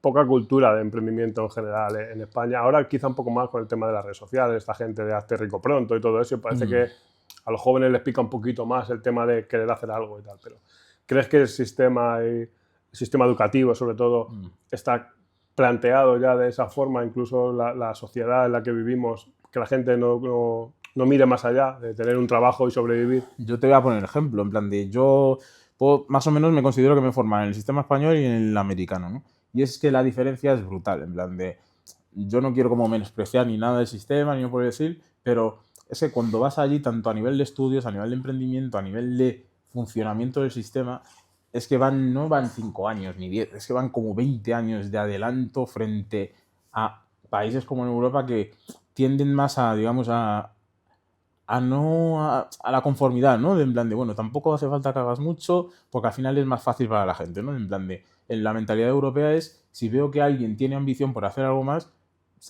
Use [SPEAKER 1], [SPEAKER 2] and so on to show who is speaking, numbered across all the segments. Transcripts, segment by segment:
[SPEAKER 1] poca cultura de emprendimiento en general en España. Ahora quizá un poco más con el tema de las redes sociales, esta gente de hazte rico pronto y todo eso, y parece que a los jóvenes les pica un poquito más el tema de querer hacer algo y tal. Pero ¿crees que el sistema educativo, sobre todo, está planteado ya de esa forma, incluso la sociedad en la que vivimos, que la gente no mire más allá de tener un trabajo y sobrevivir?
[SPEAKER 2] Yo te voy a poner ejemplo, en plan de yo más o menos me considero que me forman en el sistema español y en el americano, ¿no? Y es que la diferencia es brutal, en plan de yo no quiero como menospreciar ni nada del sistema, ni no puedo decir, pero es que cuando vas allí, tanto a nivel de estudios, a nivel de emprendimiento, a nivel de funcionamiento del sistema, es que no van 5 años ni 10, es que van como 20 años de adelanto frente a países como en Europa que tienden más a, digamos, a la conformidad, ¿no? En plan de, bueno, tampoco hace falta que hagas mucho porque al final es más fácil para la gente, ¿no? En plan de, en la mentalidad europea es, si veo que alguien tiene ambición por hacer algo más,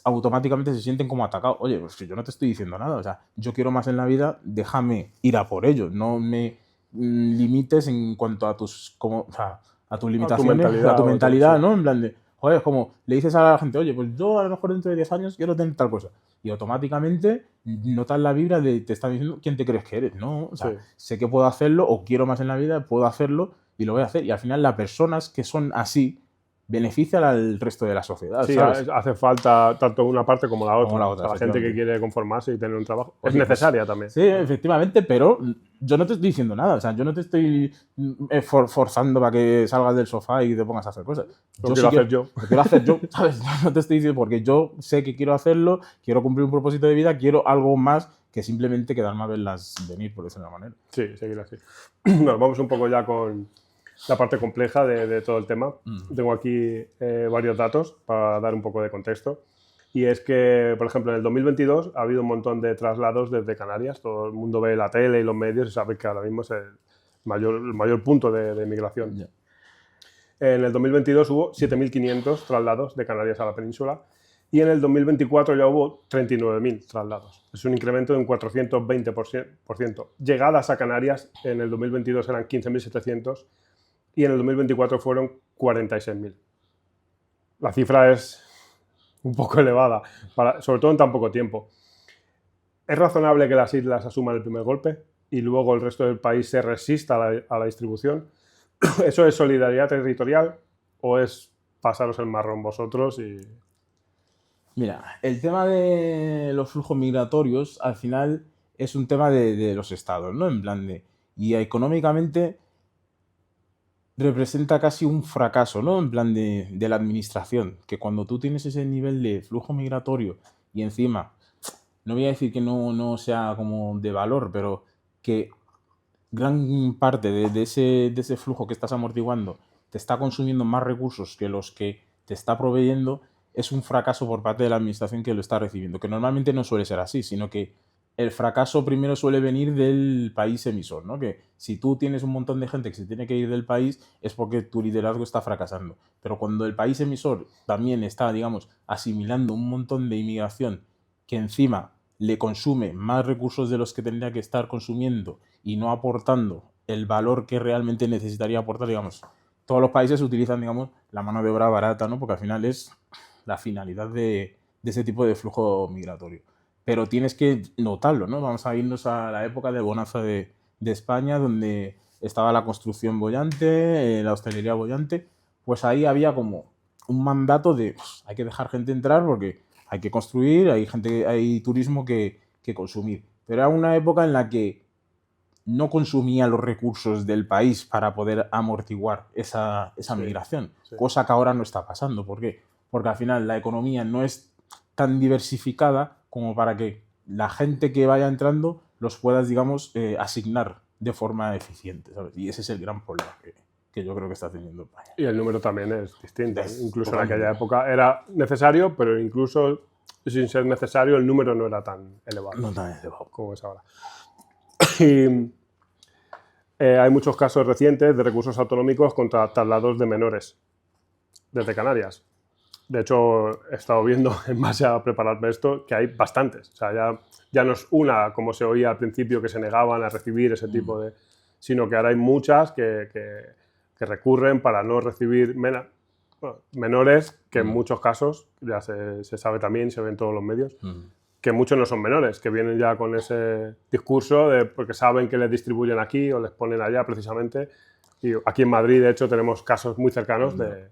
[SPEAKER 2] automáticamente se sienten como atacados. Oye, pues que yo no te estoy diciendo nada, o sea, yo quiero más en la vida, déjame ir a por ello, no me limites en cuanto a o sea, a tus limitaciones, a tu mentalidad, ¿no? En plan de, joder, es como le dices a la gente, oye, pues yo a lo mejor dentro de 10 años quiero tener tal cosa. Y automáticamente notas la vibra de te están diciendo quién te crees que eres, ¿no? O sea, sé que puedo hacerlo o quiero más en la vida, puedo hacerlo y lo voy a hacer. Y al final las personas que son así benefician al resto de la sociedad,
[SPEAKER 1] Sí,
[SPEAKER 2] ¿sabes?
[SPEAKER 1] hace falta tanto una parte como la otra.
[SPEAKER 2] Como la otra,
[SPEAKER 1] O sea, la gente que
[SPEAKER 2] efectivamente.
[SPEAKER 1] quiere conformarse y tener un trabajo es
[SPEAKER 2] Oye, pues
[SPEAKER 1] necesaria también.
[SPEAKER 2] sí, efectivamente, pero yo no te estoy diciendo nada. O sea, yo no te estoy forzando para que salgas del sofá y te pongas a hacer cosas.
[SPEAKER 1] Lo quiero hacer yo.
[SPEAKER 2] Lo quiero hacer yo, ¿sabes? Yo no te estoy diciendo porque yo sé que quiero hacerlo, quiero cumplir un propósito de vida, quiero algo más que simplemente quedarme a verlas venir, por decirlo de una manera.
[SPEAKER 1] Sí, seguir así. Nos vamos un poco ya con la parte compleja de todo el tema. Tengo aquí varios datos para dar un poco de contexto. Y es que, por ejemplo, en el 2022 ha habido un montón de traslados desde Canarias. Todo el mundo ve la tele y los medios y sabe que ahora mismo es el mayor punto de migración.
[SPEAKER 2] Yeah.
[SPEAKER 1] En el 2022 hubo 7.500 traslados de Canarias a la península y en el 2024 ya hubo 39.000 traslados. Es un incremento de un 420%. Llegadas a Canarias en el 2022 eran 15.700 y en el 2024 fueron 46.000. La cifra es un poco elevada, sobre todo en tan poco tiempo. ¿Es razonable que las islas asuman el primer golpe y luego el resto del país se resista a la distribución? ¿Eso es solidaridad territorial o es pasaros el marrón vosotros?
[SPEAKER 2] Mira, el tema de los flujos migratorios al final es un tema de los estados, ¿no? En plan de... Y económicamente representa casi un fracaso, ¿no? En plan de la administración, que cuando tú tienes ese nivel de flujo migratorio y encima, no voy a decir que no sea como de valor, pero que gran parte de ese flujo que estás amortiguando te está consumiendo más recursos que los que te está proveyendo, es un fracaso por parte de la administración que lo está recibiendo, que normalmente no suele ser así, sino que el fracaso primero suele venir del país emisor, ¿no? Que si tú tienes un montón de gente que se tiene que ir del país es porque tu liderazgo está fracasando. Pero cuando el país emisor también está, digamos, asimilando un montón de inmigración que encima le consume más recursos de los que tendría que estar consumiendo y no aportando el valor que realmente necesitaría aportar, digamos, todos los países utilizan, digamos, la mano de obra barata, ¿no? Porque al final es la finalidad de ese tipo de flujo migratorio. Pero tienes que notarlo, ¿no? Vamos a irnos a la época de bonanza de España, donde estaba la construcción bollante, la hostelería bollante, pues ahí había como un mandato de pues, hay que dejar gente entrar porque hay que construir, hay turismo que consumir. Pero era una época en la que no consumía los recursos del país para poder amortiguar esa migración, cosa que ahora no está pasando. ¿Por qué? Porque al final la economía no es tan diversificada como para que la gente que vaya entrando los puedas, digamos, asignar de forma eficiente, ¿sabes? Y ese es el gran problema que yo creo que está teniendo España.
[SPEAKER 1] Y el número también es distinto. Incluso en aquella época era necesario, pero incluso sin ser necesario el número no era tan elevado.
[SPEAKER 2] No tan elevado.
[SPEAKER 1] Como es ahora. Y hay muchos casos recientes de recursos autonómicos contra traslados de menores desde Canarias. De hecho, he estado viendo, en base a prepararme esto, que hay bastantes. O sea, ya no es una, como se oía al principio, que se negaban a recibir ese tipo sino que ahora hay muchas que recurren para no recibir bueno, menores, que en muchos casos, ya se sabe también, se ve en todos los medios, que muchos no son menores, que vienen ya con ese discurso porque saben que les distribuyen aquí o les ponen allá precisamente. Y aquí en Madrid, de hecho, tenemos casos muy cercanos de...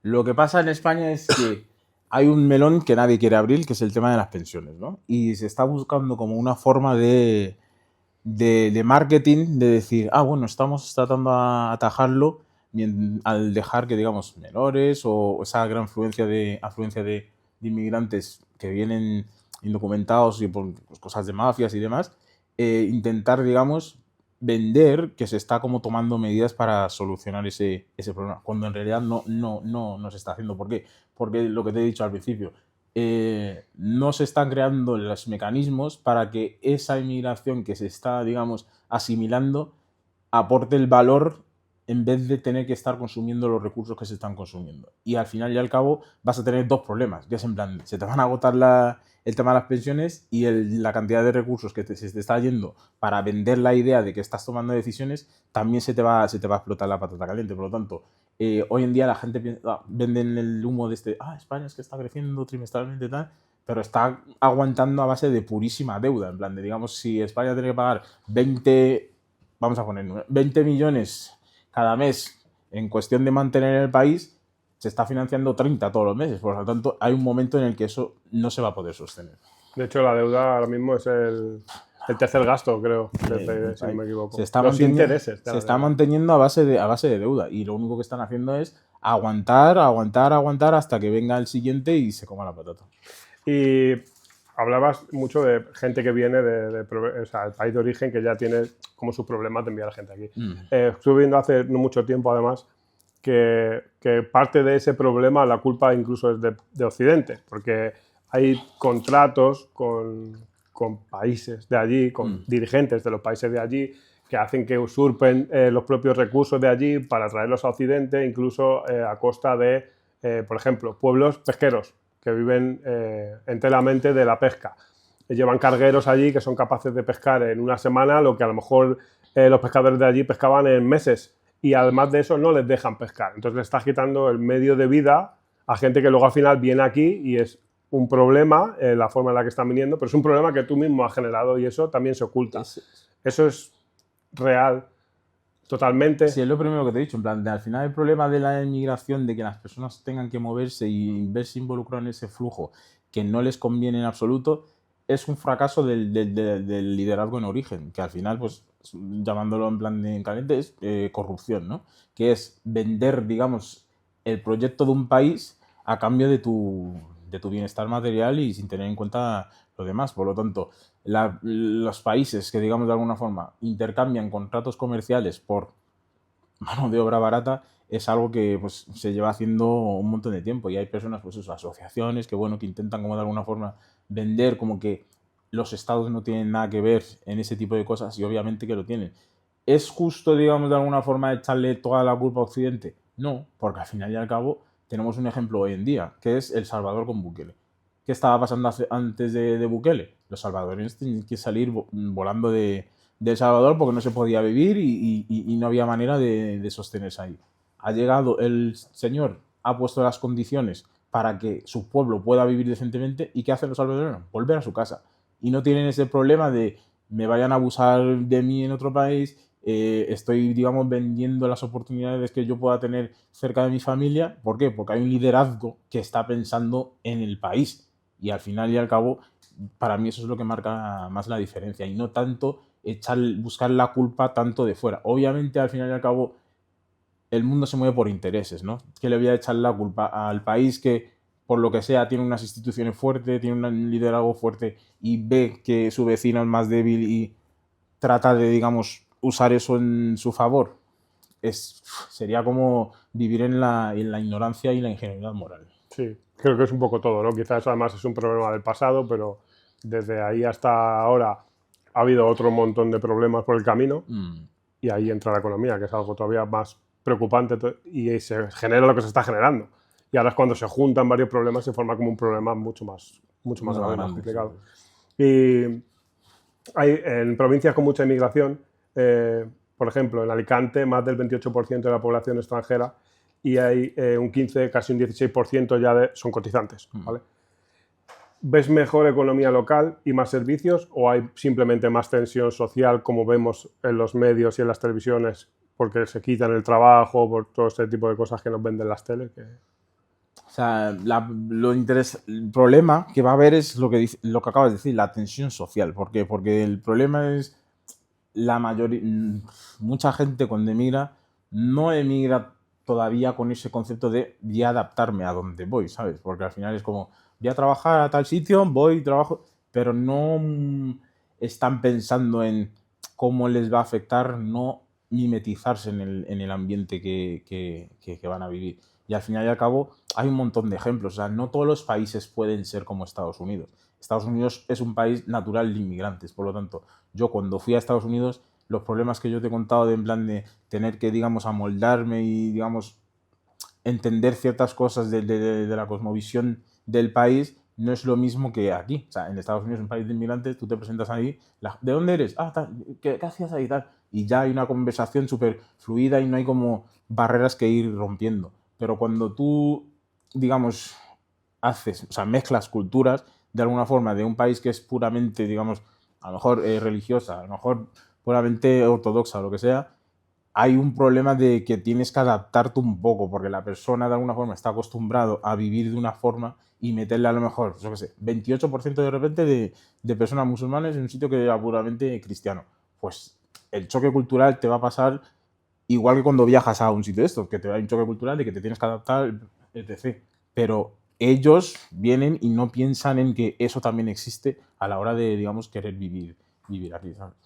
[SPEAKER 2] Lo que pasa en España es que hay un melón que nadie quiere abrir, que es el tema de las pensiones, ¿no? Y se está buscando como una forma de marketing, de decir, bueno, estamos tratando de atajarlo al dejar que, digamos, menores o esa gran afluencia de inmigrantes que vienen indocumentados y por cosas de mafias y demás, intentar, digamos, vender que se está como tomando medidas para solucionar ese problema, cuando en realidad no se está haciendo. ¿Por qué? Porque lo que te he dicho al principio, no se están creando los mecanismos para que esa inmigración que se está, digamos, asimilando aporte el valor en vez de tener que estar consumiendo los recursos que se están consumiendo. Y al final y al cabo vas a tener dos problemas, que es en plan, se te van a agotar el tema de las pensiones y la cantidad de recursos que se te está yendo para vender la idea de que estás tomando decisiones, también se te va a explotar la patata caliente. Por lo tanto, hoy en día la gente venden el humo de España es que está creciendo trimestralmente y tal, pero está aguantando a base de purísima deuda. En plan, de, digamos, si España tiene que pagar 20 millones cada mes en cuestión de mantener el país, se está financiando 30 todos los meses. Por lo tanto, hay un momento en el que eso no se va a poder sostener.
[SPEAKER 1] De hecho, la deuda ahora mismo es el tercer gasto, creo, si no me equivoco.
[SPEAKER 2] Los intereses. Se está manteniendo a base de deuda y lo único que están haciendo es aguantar hasta que venga el siguiente y se coma la patata.
[SPEAKER 1] Y hablabas mucho de gente que viene el país de origen que ya tiene como sus problemas de enviar a gente aquí. Estuve viendo hace no mucho tiempo, además, que parte de ese problema, la culpa incluso es de Occidente, porque hay contratos con países de allí, con dirigentes de los países de allí, que hacen que usurpen los propios recursos de allí para traerlos a Occidente, incluso a costa de, por ejemplo, pueblos pesqueros que viven enteramente de la pesca. Llevan cargueros allí que son capaces de pescar en una semana lo que a lo mejor los pescadores de allí pescaban en meses, y además de eso no les dejan pescar. Entonces le estás quitando el medio de vida a gente que luego al final viene aquí y es un problema la forma en la que están viniendo, pero es un problema que tú mismo has generado y eso también se oculta. Eso es real totalmente.
[SPEAKER 2] Sí, es lo primero que te he dicho. En plan, al final el problema de la inmigración, de que las personas tengan que moverse y verse involucradas en ese flujo que no les conviene en absoluto, es un fracaso del liderazgo en origen, que al final, pues, llamándolo en plan de caliente, es corrupción, ¿no? Que es vender, digamos, el proyecto de un país a cambio de tu bienestar material y sin tener en cuenta lo demás. Por lo tanto, los países que, digamos, de alguna forma intercambian contratos comerciales por mano de obra barata es algo que, pues, se lleva haciendo un montón de tiempo, y hay personas, pues eso, asociaciones que, bueno, que intentan como de alguna forma vender como que los estados no tienen nada que ver en ese tipo de cosas, y obviamente que lo tienen. ¿Es justo, digamos, de alguna forma echarle toda la culpa a Occidente? No, porque al final y al cabo tenemos un ejemplo hoy en día, que es El Salvador con Bukele. ¿Qué estaba pasando antes de Bukele? Los salvadoreños tenían que salir volando de El Salvador porque no se podía vivir y no había manera de sostenerse ahí. Ha llegado el señor, ha puesto las condiciones para que su pueblo pueda vivir decentemente, ¿y qué hacen los salvadoreños? Volver a su casa. Y no tienen ese problema de me vayan a abusar de mí en otro país, estoy, digamos, vendiendo las oportunidades que yo pueda tener cerca de mi familia. ¿Por qué? Porque hay un liderazgo que está pensando en el país, y al final y al cabo, para mí eso es lo que marca más la diferencia, y no tanto buscar la culpa tanto de fuera. Obviamente, al final y al cabo, el mundo se mueve por intereses, ¿no? ¿Qué le voy a echar la culpa al país que, por lo que sea, tiene unas instituciones fuertes, tiene un liderazgo fuerte y ve que su vecino es más débil y trata de, digamos, usar eso en su favor? Sería como vivir en la ignorancia y la ingenuidad moral.
[SPEAKER 1] Sí, creo que es un poco todo, ¿no? Quizás además es un problema del pasado, pero desde ahí hasta ahora ha habido otro montón de problemas por el camino, y ahí entra la economía, que es algo todavía más preocupante, y se genera lo que se está generando. Y ahora es cuando se juntan varios problemas, se forma como un problema mucho más grave, más complicado. Sí. Y hay en provincias con mucha inmigración, por ejemplo, en Alicante, más del 28% de la población extranjera, y hay un 15, casi un 16% ya son cotizantes, ¿vale? ¿Ves mejor economía local y más servicios o hay simplemente más tensión social como vemos en los medios y en las televisiones porque se quitan el trabajo, por todo este tipo de cosas que nos venden las teles?
[SPEAKER 2] O sea, el problema que va a haber es lo que acabas de decir, la tensión social. ¿Por qué? Porque el problema es mucha gente cuando emigra no emigra todavía con ese concepto de voy a adaptarme a donde voy, ¿sabes? Porque al final es como voy a trabajar a tal sitio, voy, trabajo, pero no están pensando en cómo les va a afectar no mimetizarse en el ambiente que van a vivir. Y al final y al cabo hay un montón de ejemplos. O sea, no todos los países pueden ser como Estados Unidos. Estados Unidos es un país natural de inmigrantes. Por lo tanto, yo cuando fui a Estados Unidos, los problemas que yo te he contado en plan de tener que, digamos, amoldarme y, digamos, entender ciertas cosas de la cosmovisión del país, no es lo mismo que aquí. O sea, en Estados Unidos, un país de inmigrantes, tú te presentas ahí, ¿de dónde eres? Ah, ¿qué hacías ahí? Tal. Y ya hay una conversación súper fluida y no hay como barreras que ir rompiendo. Pero cuando tú, digamos, o sea, mezclas culturas de alguna forma de un país que es puramente, digamos, a lo mejor religiosa, a lo mejor puramente ortodoxa o lo que sea, hay un problema de que tienes que adaptarte un poco, porque la persona de alguna forma está acostumbrado a vivir de una forma y meterle a lo mejor, yo qué sé, 28% de repente de personas musulmanes en un sitio que era puramente cristiano. Pues el choque cultural te va a pasar igual que cuando viajas a un sitio de estos, que te da un choque cultural de que te tienes que adaptar, etc. Pero ellos vienen y no piensan en que eso también existe a la hora de, digamos, querer vivir aquí, ¿sabes?